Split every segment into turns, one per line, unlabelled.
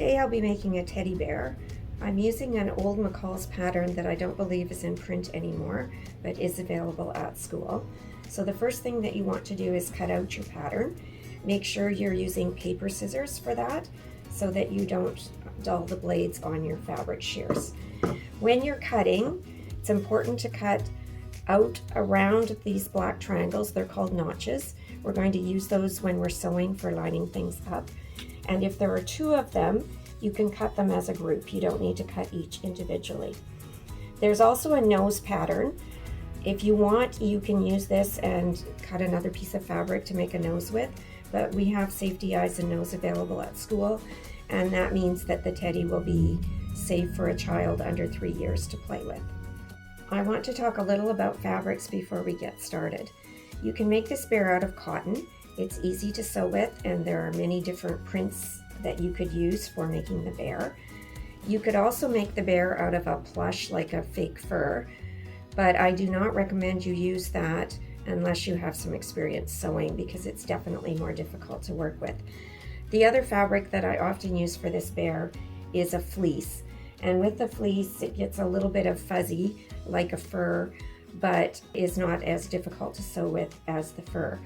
Today I'll be making a teddy bear. I'm using an old McCall's pattern that I don't believe is in print anymore, but is available at school. So the first thing that you want to do is cut out your pattern. Make sure you're using paper scissors for that so that you don't dull the blades on your fabric shears. When you're cutting, it's important to cut out around these black triangles. They're called notches. We're going to use those when we're sewing for lining things up. And if there are two of them, you can cut them as a group. You don't need to cut each individually. There's also a nose pattern. If you want, you can use this and cut another piece of fabric to make a nose with, but we have safety eyes and nose available at school, and that means that the teddy will be safe for a child under 3 years to play with. I want to talk a little about fabrics before we get started. You can make this bear out of cotton. It's easy to sew with, and there are many different prints that you could use for making the bear. You could also make the bear out of a plush, like a fake fur, but I do not recommend you use that unless you have some experience sewing, because it's definitely more difficult to work with. The other fabric that I often use for this bear is a fleece, and with the fleece it gets a little bit of fuzzy like a fur, but is not as difficult to sew with as the fur.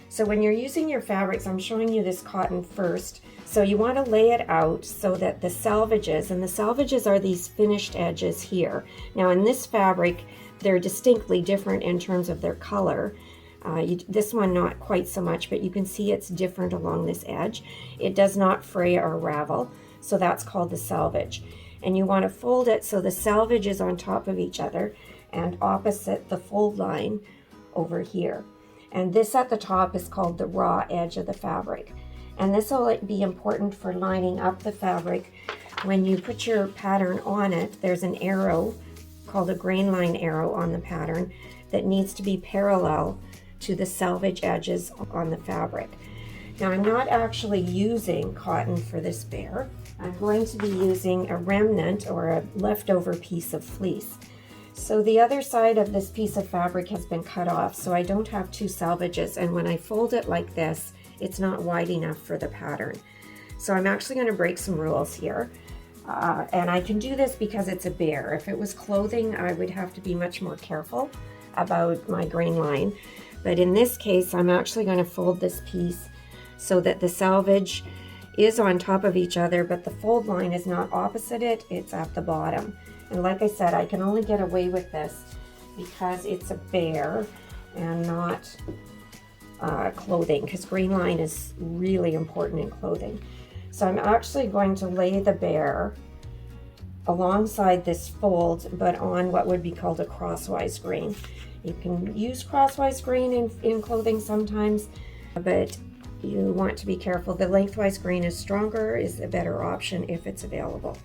So when you're using your fabrics, I'm showing you this cotton first. So you want to lay it out so that the selvages, and the selvages are these finished edges here. Now in this fabric, they're distinctly different in terms of their color. This one not quite so much, but you can see it's different along this edge. It does not fray or ravel, so that's called the selvage. And you want to fold it so the selvage is on top of each other and opposite the fold line over here. And this at the top is called the raw edge of the fabric. And this will be important for lining up the fabric. When you put your pattern on it, there's an arrow called a grain line arrow on the pattern that needs to be parallel to the selvage edges on the fabric. Now I'm not actually using cotton for this bear. I'm going to be using a remnant or a leftover piece of fleece. So the other side of this piece of fabric has been cut off, so I don't have two selvages, and when I fold it like this, it's not wide enough for the pattern. So I'm actually going to break some rules here, and I can do this because it's a bear. If it was clothing, I would have to be much more careful about my grain line, but in this case, I'm actually going to fold this piece so that the selvage is on top of each other, but the fold line is not opposite it, it's at the bottom. And like I said, I can only get away with this because it's a bear and not clothing, because grain line is really important in clothing. So I'm actually going to lay the bear alongside this fold, but on what would be called a crosswise grain. You can use crosswise grain in clothing sometimes, but you want to be careful. The lengthwise grain is stronger, is a better option if it's available.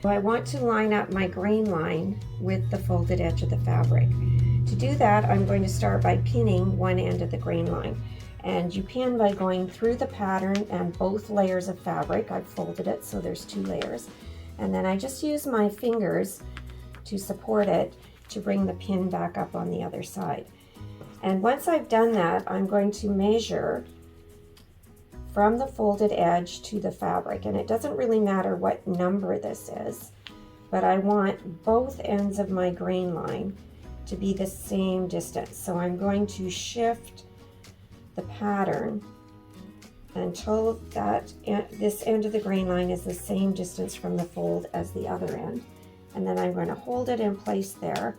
I want to line up my grain line with the folded edge of the fabric. To do that, I'm going to start by pinning one end of the grain line. And you pin by going through the pattern and both layers of fabric. I've folded it so there's 2 layers. And then I just use my fingers to support it to bring the pin back up on the other side. And once I've done that, I'm going to measure from the folded edge to the fabric, and it doesn't really matter what number this is, but I want both ends of my grain line to be the same distance. So I'm going to shift the pattern until this end of the grain line is the same distance from the fold as the other end, and then I'm going to hold it in place there,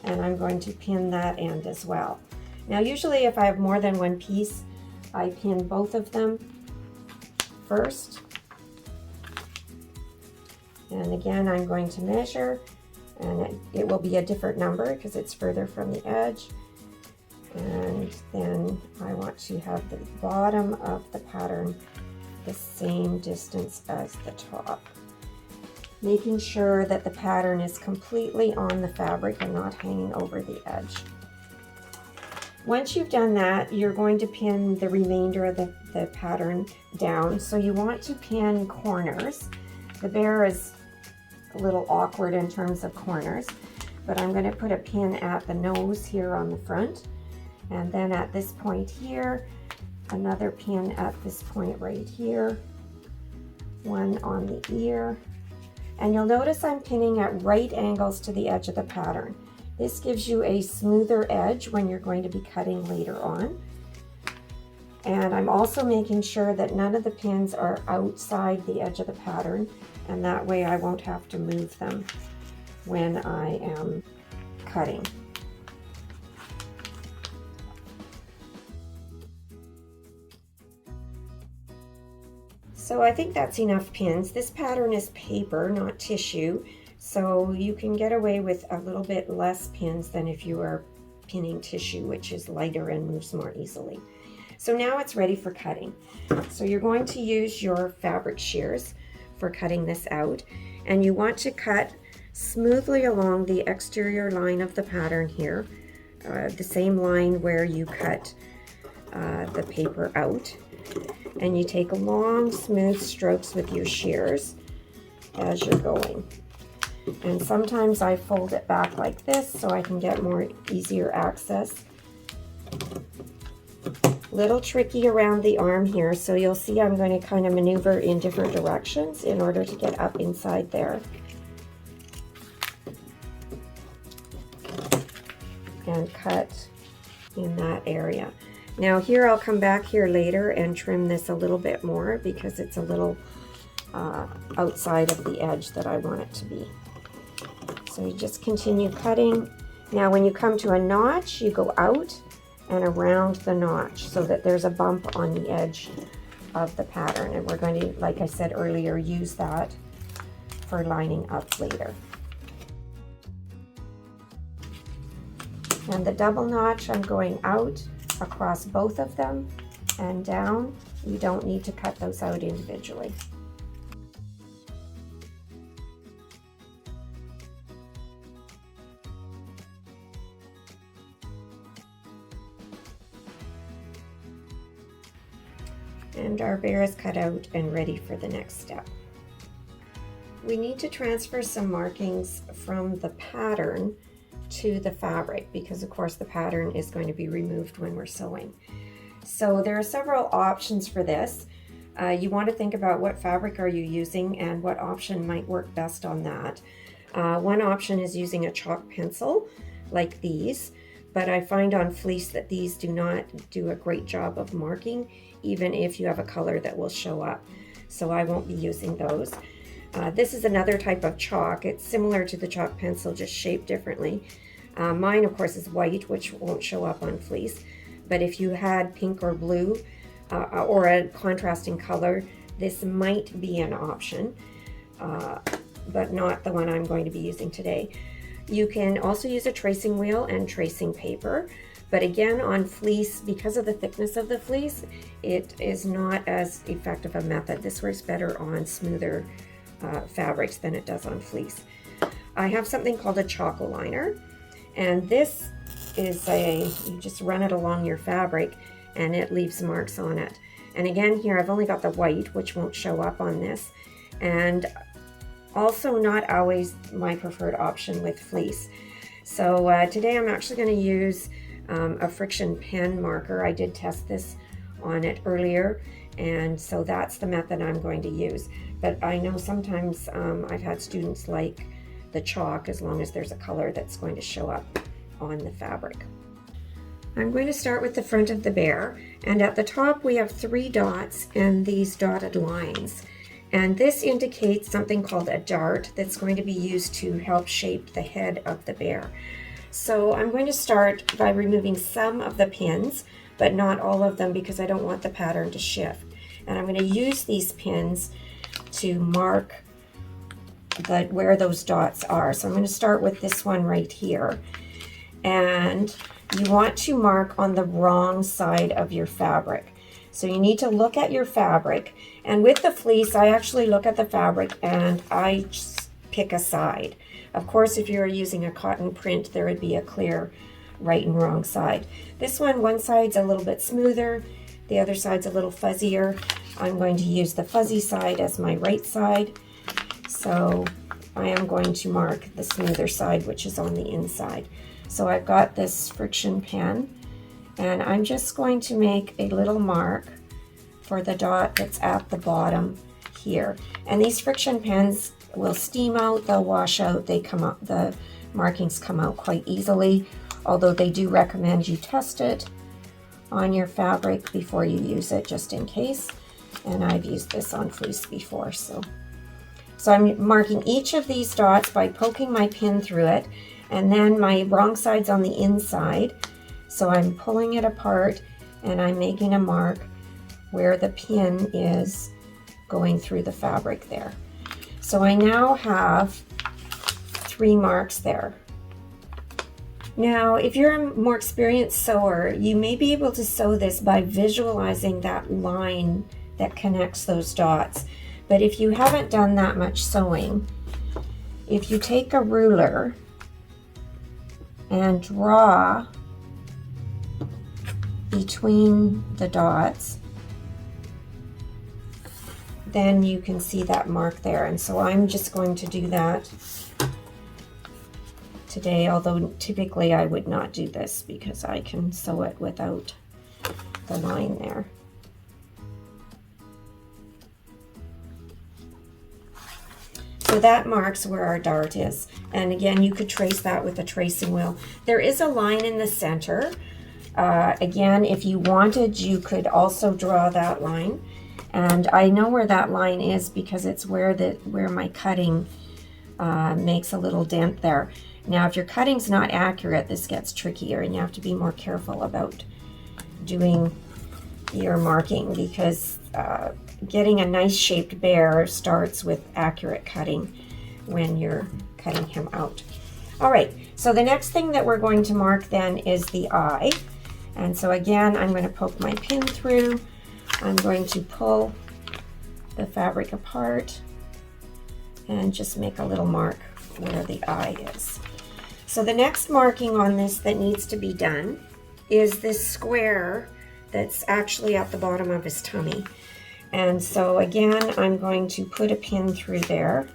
and I'm going to pin that end as well. Now usually if I have more than one piece, I pin both of them first, and again I'm going to measure, and it will be a different number because it's further from the edge, and then I want to have the bottom of the pattern the same distance as the top, making sure that the pattern is completely on the fabric and not hanging over the edge. Once you've done that, you're going to pin the remainder of the pattern down. So you want to pin corners. The bear is a little awkward in terms of corners, but I'm going to put a pin at the nose here on the front, and then at this point here, another pin at this point right here, one on the ear. And you'll notice I'm pinning at right angles to the edge of the pattern. This gives you a smoother edge when you're going to be cutting later on. And I'm also making sure that none of the pins are outside the edge of the pattern, and that way I won't have to move them when I am cutting. So I think that's enough pins. This pattern is paper, not tissue, so you can get away with a little bit less pins than if you are pinning tissue, which is lighter and moves more easily. So now it's ready for cutting. So you're going to use your fabric shears for cutting this out, and you want to cut smoothly along the exterior line of the pattern here, the same line where you cut the paper out. And you take long, smooth strokes with your shears as you're going. And sometimes I fold it back like this so I can get more easier access. Little tricky around the arm here, so you'll see I'm going to kind of maneuver in different directions in order to get up inside there. And cut in that area. Now here I'll come back here later and trim this a little bit more because it's a little outside of the edge that I want it to be. So you just continue cutting. Now when you come to a notch, you go out and around the notch so that there's a bump on the edge of the pattern. And we're going to, like I said earlier, use that for lining up later. And the double notch, I'm going out across both of them and down. You don't need to cut those out individually. And our bear is cut out and ready for the next step. We need to transfer some markings from the pattern to the fabric because of course the pattern is going to be removed when we're sewing. So there are several options for this. You want to think about what fabric are you using and what option might work best on that. One option is using a chalk pencil like these, but I find on fleece that these do not do a great job of marking even if you have a color that will show up. So I won't be using those. This is another type of chalk. It's similar to the chalk pencil, just shaped differently. Mine, of course, is white, which won't show up on fleece. But if you had pink or blue or a contrasting color, this might be an option, but not the one I'm going to be using today. You can also use a tracing wheel and tracing paper. But again, on fleece, because of the thickness of the fleece, it is not as effective a method. This works better on smoother fabrics than it does on fleece. I have something called a chalk liner, and this is you just run it along your fabric and it leaves marks on it. And again here I've only got the white, which won't show up on this, and also not always my preferred option with fleece. So today I'm actually going to use a friction pen marker. I did test this on it earlier, and so that's the method I'm going to use. But I know sometimes I've had students like the chalk as long as there's a color that's going to show up on the fabric. I'm going to start with the front of the bear, and at the top we have 3 dots and these dotted lines. And this indicates something called a dart that's going to be used to help shape the head of the bear. So I'm going to start by removing some of the pins, but not all of them because I don't want the pattern to shift. And I'm going to use these pins to mark where those dots are. So I'm going to start with this one right here. And you want to mark on the wrong side of your fabric. So you need to look at your fabric. And with the fleece, I actually look at the fabric and I just pick a side. Of course, if you were using a cotton print, there would be a clear right and wrong side. This one side's a little bit smoother, the other side's a little fuzzier. I'm going to use the fuzzy side as my right side. So I am going to mark the smoother side, which is on the inside. So I've got this friction pen, and I'm just going to make a little mark for the dot that's at the bottom here. And these friction pens will steam out, they'll wash out, they come up, the markings come out quite easily, although they do recommend you test it on your fabric before you use it, just in case. And I've used this on fleece before, so I'm marking each of these dots by poking my pin through it, and then my wrong side's on the inside, so I'm pulling it apart and I'm making a mark where the pin is going through the fabric there. So I now have 3 marks there. Now, if you're a more experienced sewer, you may be able to sew this by visualizing that line that connects those dots. But if you haven't done that much sewing, if you take a ruler and draw between the dots, then you can see that mark there. And so I'm just going to do that today, although typically I would not do this because I can sew it without the line there. So that marks where our dart is. And again, you could trace that with a tracing wheel. There is a line in the center. Again, if you wanted, you could also draw that line. And I know where that line is because it's where my cutting makes a little dent there. Now, if your cutting's not accurate, this gets trickier and you have to be more careful about doing your marking, because getting a nice shaped bear starts with accurate cutting when you're cutting him out. All right, so the next thing that we're going to mark then is the eye. And so again, I'm going to poke my pin through. I'm going to pull the fabric apart and just make a little mark where the eye is. So the next marking on this that needs to be done is this square that's actually at the bottom of his tummy. And so again, I'm going to put a pin through there,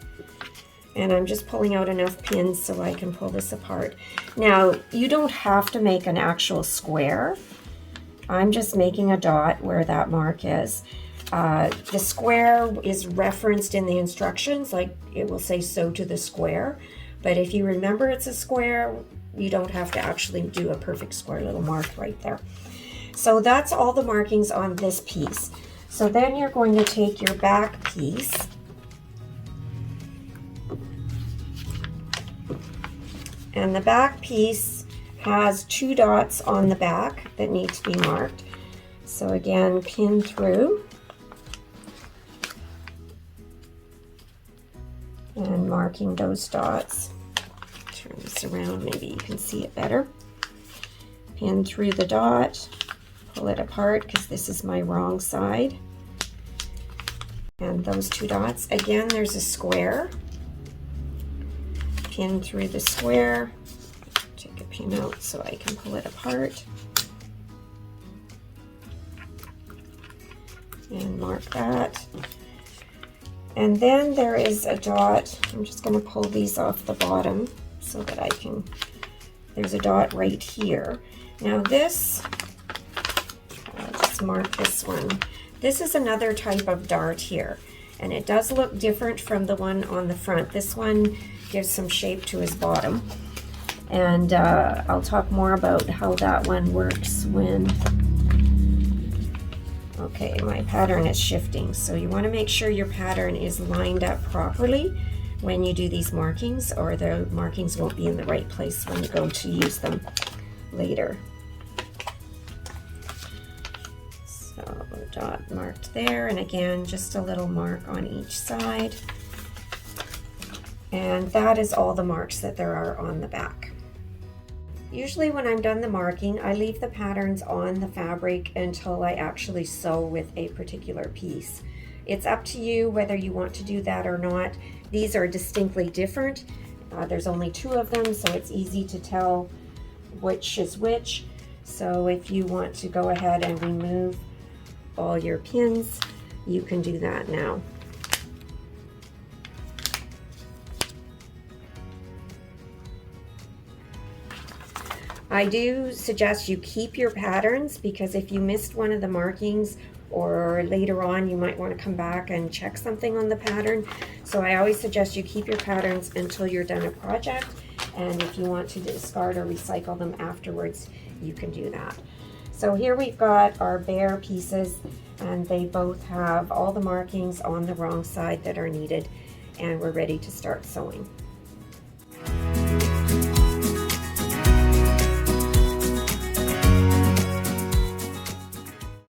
and I'm just pulling out enough pins so I can pull this apart. Now, you don't have to make an actual square. I'm just making a dot where that mark is. The square is referenced in the instructions, like it will say sew to the square. But if you remember it's a square, you don't have to actually do a perfect square little mark right there. So that's all the markings on this piece. So then you're going to take your back piece and the back piece has 2 dots on the back that need to be marked. So again, pin through and marking those dots. Turn this around, maybe you can see it better. Pin through the dot, pull it apart because this is my wrong side. And those 2 dots, again, there's a square. Pin through the square, take a pin out so I can pull it apart. And mark that. And then there is a dot. I'm just going to pull these off the bottom so that I can, there's a dot right here. Now this, I'll just mark this one. This is another type of dart here, and it does look different from the one on the front. This one gives some shape to his bottom, and I'll talk more about how that one works when, okay, my pattern is shifting. So you want to make sure your pattern is lined up properly when you do these markings, or the markings won't be in the right place when you go to use them later. So dot marked there, and again, just a little mark on each side. And that is all the marks that there are on the back. Usually when I'm done the marking, I leave the patterns on the fabric until I actually sew with a particular piece. It's up to you whether you want to do that or not. These are distinctly different. There's only 2 of them, so it's easy to tell which is which. So if you want to go ahead and remove all your pins, you can do that now. I do suggest you keep your patterns, because if you missed one of the markings or later on you might want to come back and check something on the pattern. So I always suggest you keep your patterns until you're done a project, and if you want to discard or recycle them afterwards, you can do that. So here we've got our bear pieces, and they both have all the markings on the wrong side that are needed, and we're ready to start sewing.